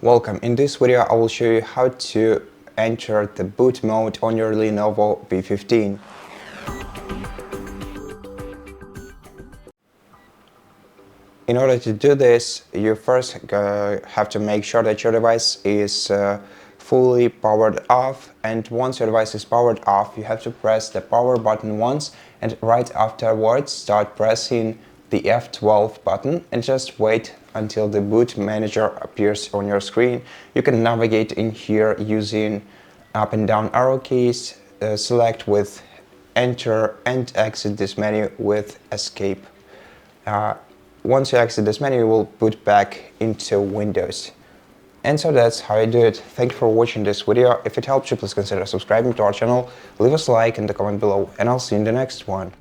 Welcome. In this video I will show you how to enter the boot mode on your LENOVO V15. In order to do this, you first have to make sure that your device is fully powered off, and once your device is powered off, you have to press the power button once, and right afterwards start pressing the F12 button and just wait until the boot manager appears on your screen. You can navigate in here using up and down arrow keys, select with enter and exit this menu with escape. Once you exit this menu, you will boot back into Windows. And so that's how you do it. Thank you for watching this video. If it helped you, please consider subscribing to our channel, leave us a like in the comment below, and I'll see you in the next one.